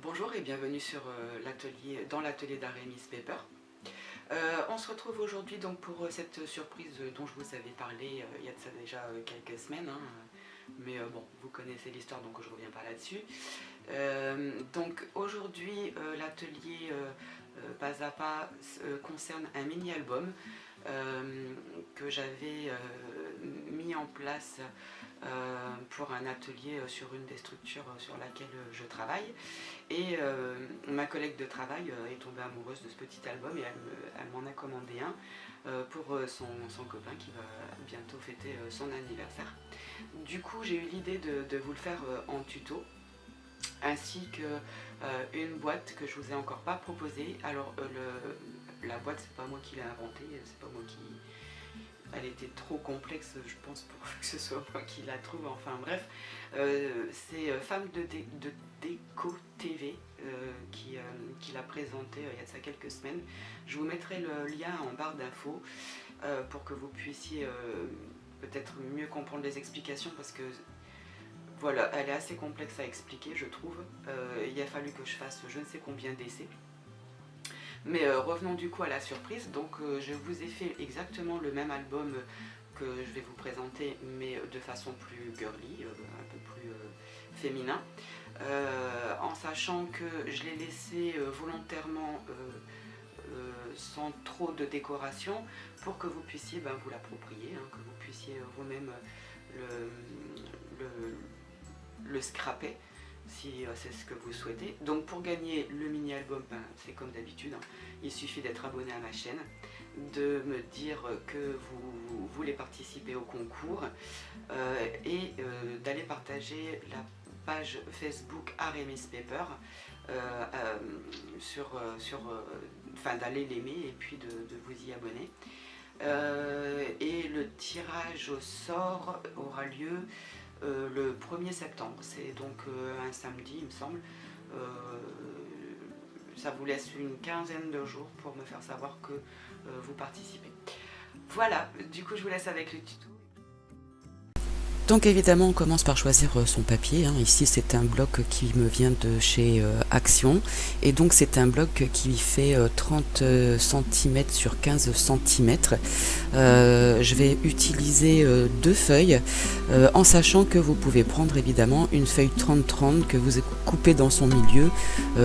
Bonjour et bienvenue sur dans l'atelier d'Arémis Paper. On se retrouve aujourd'hui donc pour cette surprise dont je vous avais parlé il y a de ça déjà quelques semaines, hein, mais bon, vous connaissez l'histoire donc je ne reviens pas là-dessus. Donc aujourd'hui l'atelier pas à pas concerne un mini-album que j'avais mis en place pour un atelier sur une des structures sur laquelle je travaille, et ma collègue de travail est tombée amoureuse de ce petit album et elle m'en a commandé un pour son copain qui va bientôt fêter son anniversaire. Du coup j'ai eu l'idée de vous le faire en tuto, ainsi que une boîte que je vous ai encore pas proposée. Alors la boîte, c'est pas moi qui l'ai inventée, c'est pas moi qui... Elle était trop complexe, je pense, pour que ce soit moi qui la trouve. Enfin bref, c'est Femme de Déco TV qui l'a présenté il y a de ça quelques semaines. Je vous mettrai le lien en barre d'infos pour que vous puissiez peut-être mieux comprendre les explications, parce que voilà, elle est assez complexe à expliquer, je trouve. Il a fallu que je fasse je ne sais combien d'essais. Mais revenons du coup à la surprise. Donc je vous ai fait exactement le même album que je vais vous présenter, mais de façon plus girly, un peu plus féminin, en sachant que je l'ai laissé volontairement sans trop de décoration pour que vous puissiez vous l'approprier, hein, que vous puissiez vous-même le scraper si c'est ce que vous souhaitez. Donc pour gagner le mini-album, c'est comme d'habitude, hein, il suffit d'être abonné à ma chaîne, de me dire que vous voulez participer au concours et d'aller partager la page Facebook Arémis Paper, d'aller l'aimer et puis de vous y abonner. Et le tirage au sort aura lieu le 1er septembre, c'est donc un samedi il me semble. Ça vous laisse une quinzaine de jours pour me faire savoir que vous participez. Voilà, du coup je vous laisse avec le tuto. Donc évidemment on commence par choisir son papier, hein. Ici c'est un bloc qui me vient de chez Action, et donc c'est un bloc qui fait 30 cm sur 15 cm. Je vais utiliser deux feuilles, en sachant que vous pouvez prendre évidemment une feuille 30-30 que vous coupez dans son milieu,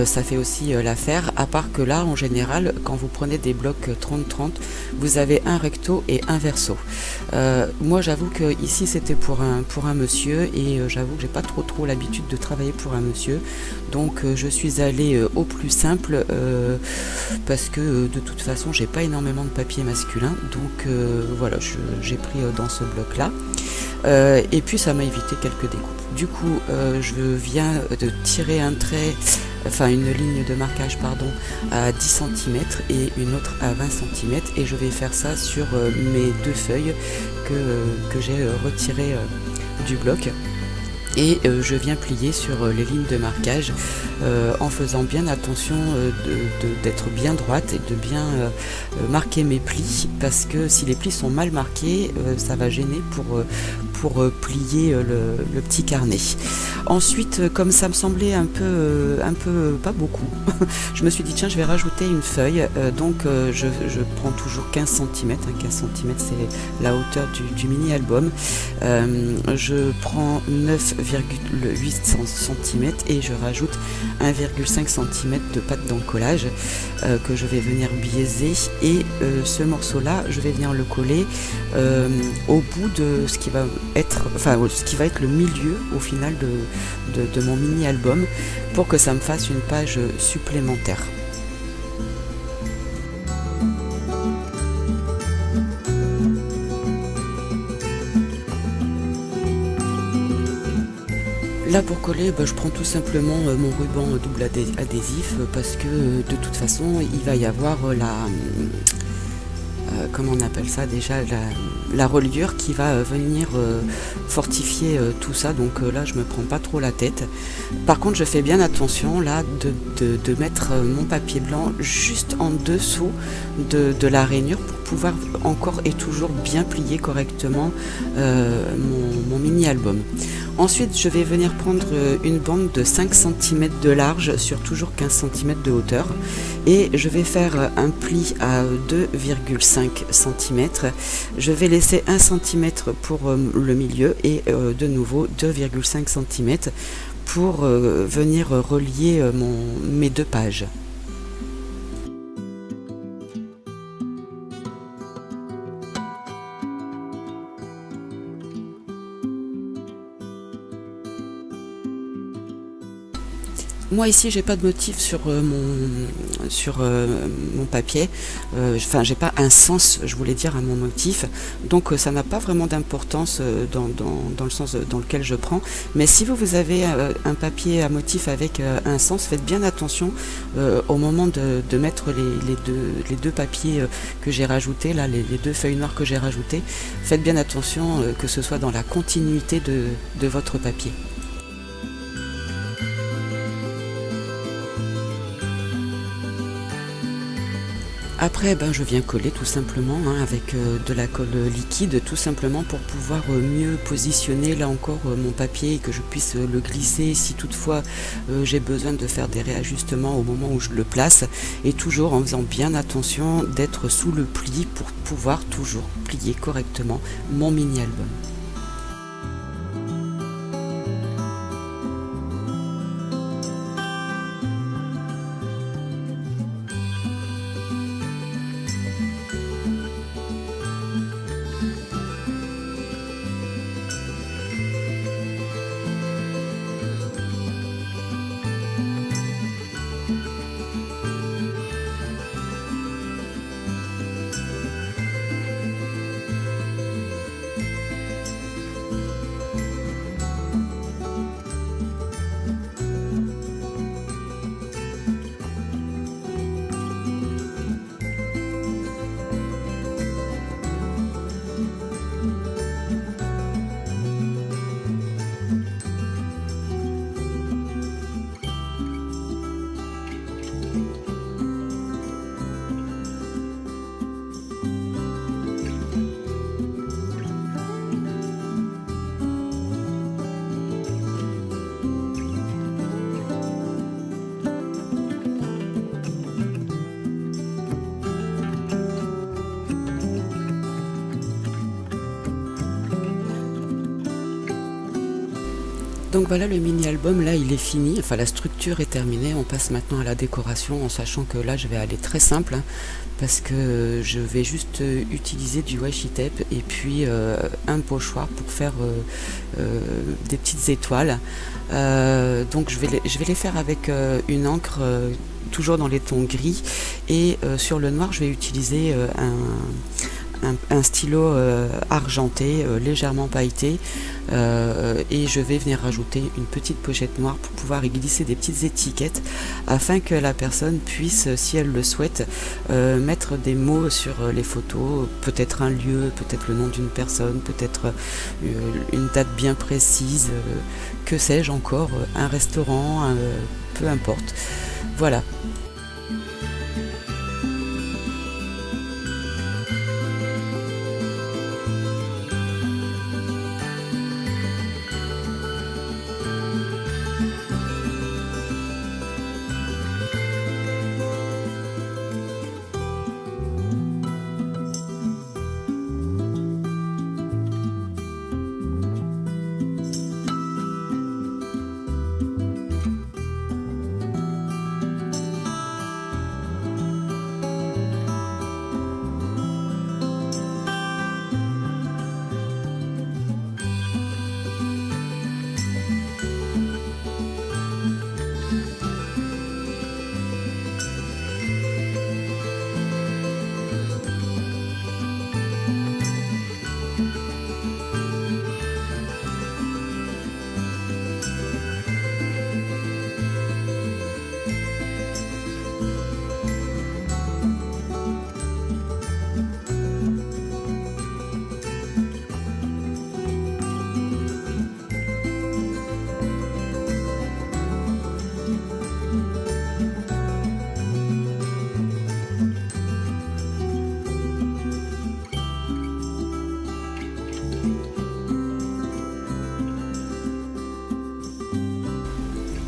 ça fait aussi l'affaire, à part que là en général quand vous prenez des blocs 30-30 vous avez un recto et un verso. Moi j'avoue que ici c'était pour un monsieur, et j'avoue que j'ai pas trop l'habitude de travailler pour un monsieur, donc je suis allée au plus simple, parce que de toute façon j'ai pas énormément de papier masculin, donc voilà, j'ai pris dans ce bloc là, et puis ça m'a évité quelques découpes. Du coup je viens de tirer un trait, enfin une ligne de marquage pardon, à 10 cm et une autre à 20 cm, et je vais faire ça sur mes deux feuilles que j'ai retirées du bloc, et je viens plier sur les lignes de marquage en faisant bien attention d'être bien droite et de bien marquer mes plis, parce que si les plis sont mal marqués, ça va gêner pour plier le petit carnet. Ensuite, comme ça me semblait un peu pas beaucoup, je me suis dit tiens, je vais rajouter une feuille, donc je prends toujours 15 cm, hein, 15 cm c'est la hauteur du mini-album, je prends 9,8 cm et je rajoute 1,5 cm de pâte d'encollage que je vais venir biaiser, et ce morceau là je vais venir le coller au bout de ce qui va être, le milieu au final de mon mini album, pour que ça me fasse une page supplémentaire. Là pour coller, je prends tout simplement mon ruban double adhésif, parce que de toute façon il va y avoir comment on appelle ça déjà, la reliure qui va venir fortifier tout ça, donc là je me prends pas trop la tête. Par contre je fais bien attention là de mettre mon papier blanc juste en dessous de la rainure pour pouvoir encore et toujours bien plier correctement mon mini album. Ensuite, je vais venir prendre une bande de 5 cm de large sur toujours 15 cm de hauteur et je vais faire un pli à 2,5 cm. Je vais laisser 1 cm pour le milieu et de nouveau 2,5 cm pour venir relier mes deux pages. Moi ici j'ai pas de motif sur mon papier, enfin j'ai pas un sens, je voulais dire, à mon motif, donc ça n'a pas vraiment d'importance dans le sens dans lequel je prends. Mais si vous avez un papier à motif avec un sens, faites bien attention au moment de mettre les deux papiers que j'ai rajoutés, là, les deux feuilles noires que j'ai rajoutées. Faites bien attention que ce soit dans la continuité de votre papier. Après, ben, je viens coller tout simplement avec de la colle liquide, tout simplement pour pouvoir mieux positionner là encore mon papier et que je puisse le glisser si toutefois j'ai besoin de faire des réajustements au moment où je le place, et toujours en faisant bien attention d'être sous le pli pour pouvoir toujours plier correctement mon mini-album. Donc voilà, le mini-album là il est fini, enfin la structure est terminée. On passe maintenant à la décoration, en sachant que là je vais aller très simple parce que je vais juste utiliser du washi tape et puis un pochoir pour faire des petites étoiles. Donc je vais les faire avec une encre toujours dans les tons gris, et sur le noir je vais utiliser un stylo argenté, légèrement pailleté, et je vais venir rajouter une petite pochette noire pour pouvoir y glisser des petites étiquettes afin que la personne puisse, si elle le souhaite, mettre des mots sur les photos, peut-être un lieu, peut-être le nom d'une personne, peut-être une date bien précise, que sais-je encore, un restaurant, peu importe. Voilà.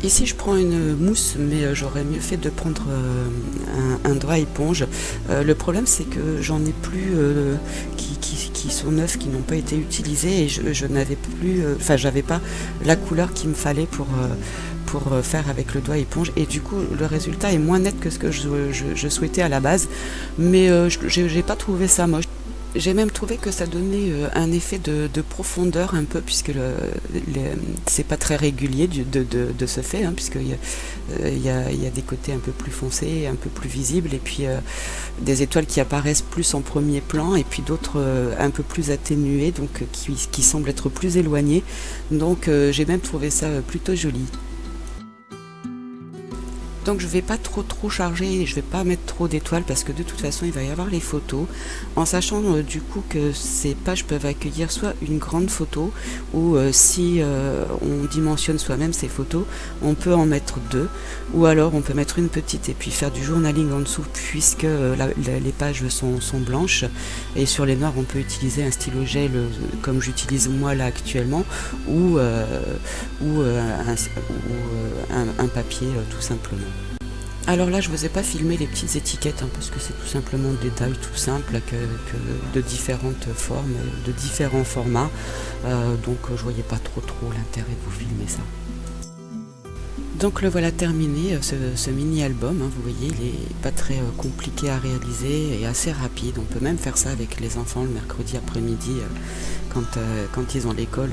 Ici je prends une mousse, mais j'aurais mieux fait de prendre un doigt éponge. Le problème c'est que j'en ai plus qui sont neufs, qui n'ont pas été utilisés, et je n'avais plus, enfin j'avais pas la couleur qu'il me fallait pour faire avec le doigt éponge, et du coup le résultat est moins net que ce que je souhaitais à la base, mais j'ai pas trouvé ça moche. J'ai même trouvé que ça donnait un effet de profondeur un peu, puisque c'est pas très régulier de ce fait, hein, puisqu'il y a des côtés un peu plus foncés, un peu plus visibles, et puis des étoiles qui apparaissent plus en premier plan, et puis d'autres un peu plus atténuées, donc qui semblent être plus éloignées. Donc j'ai même trouvé ça plutôt joli. Donc je vais pas trop charger, je vais pas mettre trop d'étoiles parce que de toute façon il va y avoir les photos, en sachant du coup que ces pages peuvent accueillir soit une grande photo, ou si on dimensionne soi-même ces photos, on peut en mettre deux, ou alors on peut mettre une petite et puis faire du journaling en dessous, puisque les pages sont blanches, et sur les noires on peut utiliser un stylo gel comme j'utilise moi là actuellement, ou un papier tout simplement. Alors là je vous ai pas filmé les petites étiquettes, hein, parce que c'est tout simplement des dalles tout simples que de différentes formes, de différents formats, donc je voyais pas trop l'intérêt de vous filmer ça. Donc le voilà terminé, ce mini album, hein, vous voyez, il est pas très compliqué à réaliser et assez rapide. On peut même faire ça avec les enfants le mercredi après-midi, quand ils ont l'école,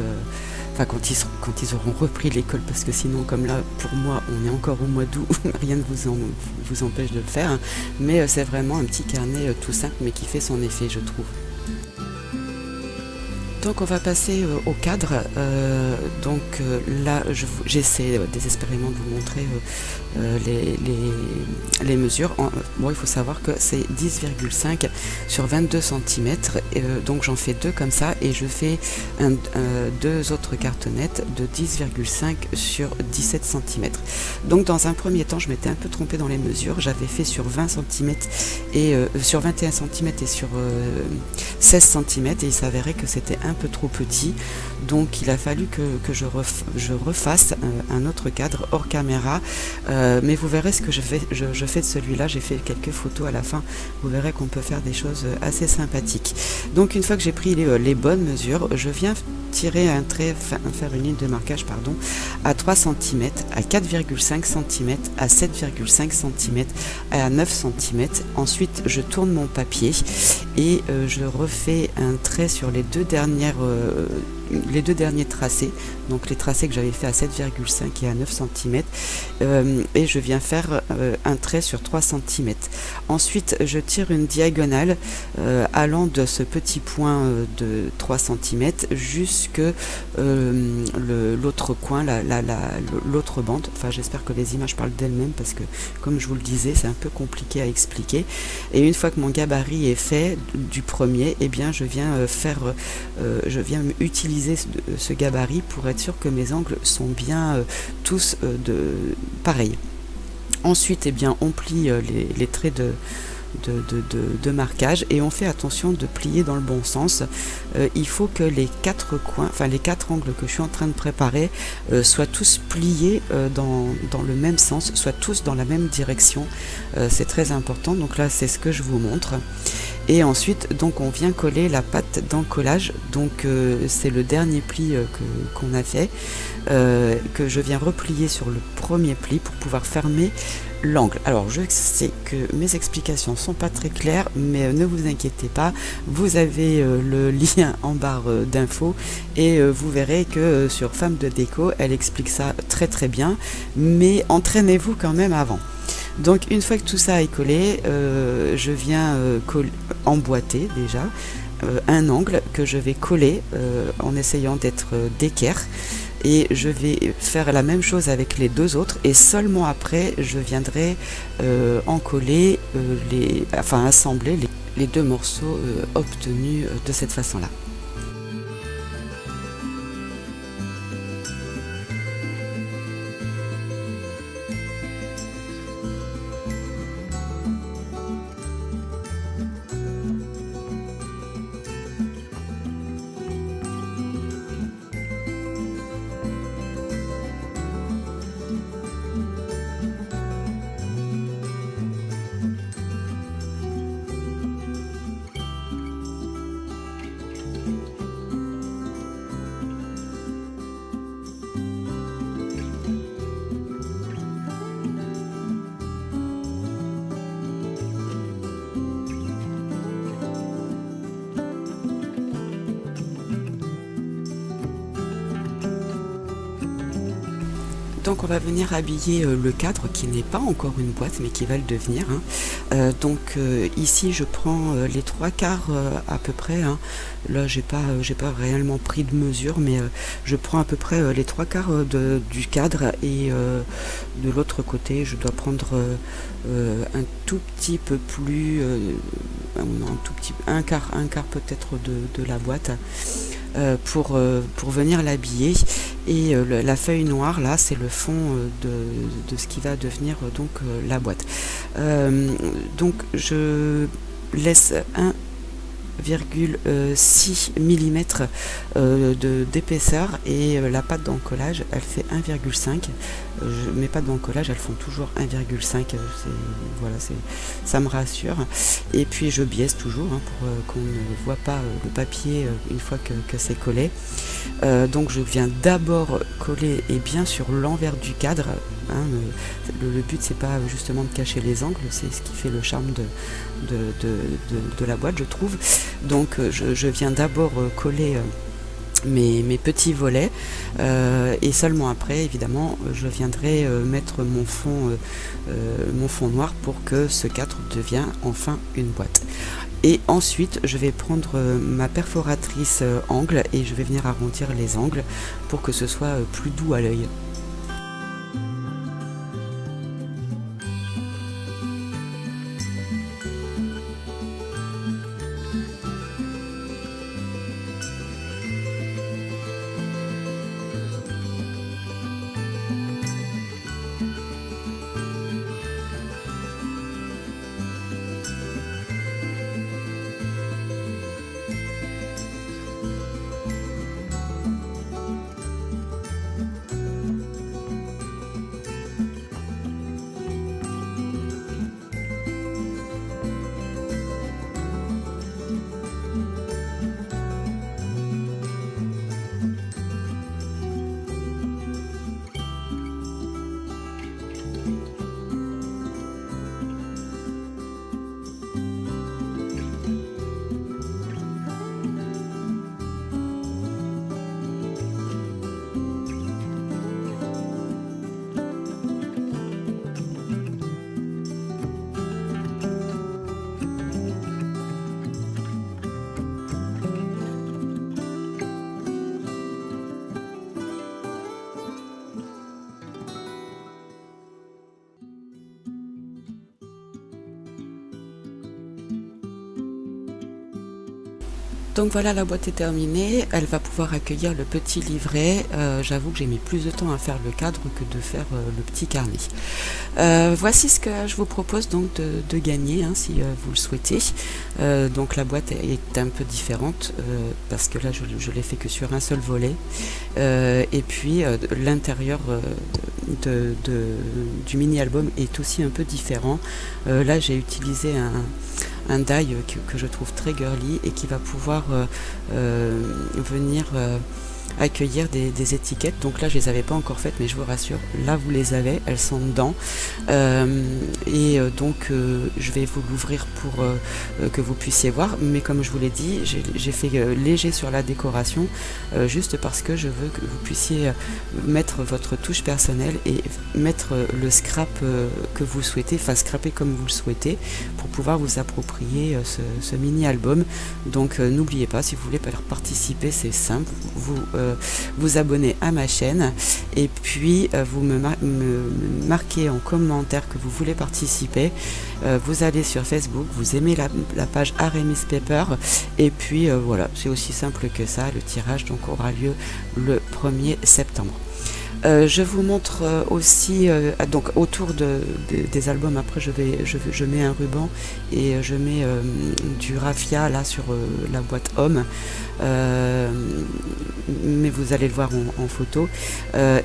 enfin quand ils auront repris l'école, parce que sinon, comme là pour moi on est encore au mois d'août, rien ne vous empêche de le faire, hein, mais c'est vraiment un petit carnet tout simple mais qui fait son effet, je trouve. Donc on va passer au cadre. Là j'essaie désespérément de vous montrer les mesures. Bon, il faut savoir que c'est 10,5 sur 22 cm, donc j'en fais deux comme ça, et je fais deux autres cartonnettes de 10,5 sur 17 cm. Donc dans un premier temps je m'étais un peu trompée dans les mesures, j'avais fait sur 20 cm et sur 21 cm et sur 16 cm, et il s'avérait que c'était un peu trop petit, donc il a fallu que je refasse un autre cadre hors caméra, mais vous verrez ce que je fais de celui-là. J'ai fait quelques photos à la fin, vous verrez qu'on peut faire des choses assez sympathiques. Donc une fois que j'ai pris les bonnes mesures, je viens tirer un trait, faire une ligne de marquage pardon, à 3 cm, à 4,5 cm, à 7,5 cm, à 9 cm. Ensuite je tourne mon papier et je refais un trait sur les deux derniers tracés, donc les tracés que j'avais fait à 7,5 et à 9 cm, et je viens faire un trait sur 3 cm. Ensuite je tire une diagonale allant de ce petit point de 3 cm jusque l'autre coin, l'autre bande. Enfin j'espère que les images parlent d'elles-mêmes, parce que comme je vous le disais c'est un peu compliqué à expliquer. Et une fois que mon gabarit est fait du premier, eh bien je viens utiliser ce gabarit pour être sûr que mes angles sont bien tous pareils. Ensuite eh bien on plie les traits de marquage, et on fait attention de plier dans le bon sens. Il faut que les quatre coins, enfin les quatre angles que je suis en train de préparer soient tous pliés dans le même sens, soient tous dans la même direction. C'est très important, donc là c'est ce que je vous montre. Et ensuite donc on vient coller la pâte d'encollage, donc c'est le dernier pli qu'on a fait, que je viens replier sur le premier pli pour pouvoir fermer l'angle. Alors je sais que mes explications sont pas très claires, mais ne vous inquiétez pas, vous avez le lien en barre d'infos, et vous verrez que sur Femme de Déco elle explique ça très bien, mais entraînez-vous quand même avant. Donc une fois que tout ça est collé, je viens emboîter déjà un angle que je vais coller en essayant d'être d'équerre, et je vais faire la même chose avec les deux autres, et seulement après je viendrai encoller assembler les deux morceaux obtenus de cette façon là. Donc on va venir habiller le cadre qui n'est pas encore une boîte mais qui va le devenir, hein. Ici je prends les 3/4 à peu près, hein. Là j'ai pas réellement pris de mesure, mais je prends à peu près les 3/4 du cadre, et de l'autre côté je dois prendre un tout petit peu plus, un quart peut-être de la boîte, pour venir l'habiller. Et la feuille noire là, c'est le fond de ce qui va devenir donc la boîte. Donc je laisse 1,6 mm d'épaisseur, et la pâte d'encollage elle fait 1,5. Mes pâtes d'encollage elles font toujours 1,5, voilà, ça me rassure. Et puis je biaise toujours, hein, pour qu'on ne voit pas le papier une fois que c'est collé. Donc je viens d'abord coller, et bien sur l'envers du cadre, hein. Le but c'est pas justement de cacher les angles, c'est ce qui fait le charme de la boîte, je trouve. Donc je viens d'abord coller mes petits volets, et seulement après évidemment je viendrai mettre mon fond noir pour que ce cadre devienne enfin une boîte. Et ensuite je vais prendre ma perforatrice angle, et je vais venir arrondir les angles pour que ce soit plus doux à l'œil. Donc voilà, la boîte est terminée, elle va pouvoir accueillir le petit livret. J'avoue que j'ai mis plus de temps à faire le cadre que de faire le petit carnet. Voici ce que je vous propose donc de gagner, hein, si vous le souhaitez. Donc la boîte est un peu différente, parce que là je l'ai fait que sur un seul volet. Et puis l'intérieur du mini-album est aussi un peu différent. Là j'ai utilisé un die que je trouve très girly, et qui va pouvoir venir accueillir des étiquettes. Donc là je les avais pas encore faites, mais je vous rassure, là vous les avez, elles sont dedans. Donc je vais vous l'ouvrir pour que vous puissiez voir, mais comme je vous l'ai dit, j'ai fait léger sur la décoration, juste parce que je veux que vous puissiez mettre votre touche personnelle et mettre le scrap que vous souhaitez, enfin scraper comme vous le souhaitez, pour pouvoir vous approprier ce mini album. Donc n'oubliez pas, si vous voulez participer, c'est simple, vous abonnez à ma chaîne, et puis vous me marquez en commentaire que vous voulez participer. Vous allez sur Facebook, vous aimez la page Aramis Paper, et puis voilà, c'est aussi simple que ça. Le tirage donc aura lieu le 1er septembre. Je vous montre aussi, donc autour des albums, après je mets un ruban, et je mets du raffia là sur la boîte homme, mais vous allez le voir en photo.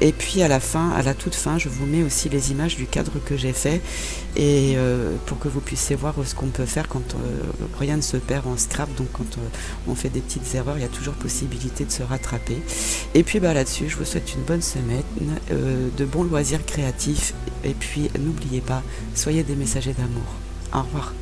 Et puis à la toute fin, je vous mets aussi les images du cadre que j'ai fait, et pour que vous puissiez voir ce qu'on peut faire quand rien ne se perd en scrap. Donc quand on fait des petites erreurs, il y a toujours possibilité de se rattraper. Et puis là-dessus, je vous souhaite une bonne semaine, de bons loisirs créatifs, et puis n'oubliez pas, soyez des messagers d'amour. Au revoir.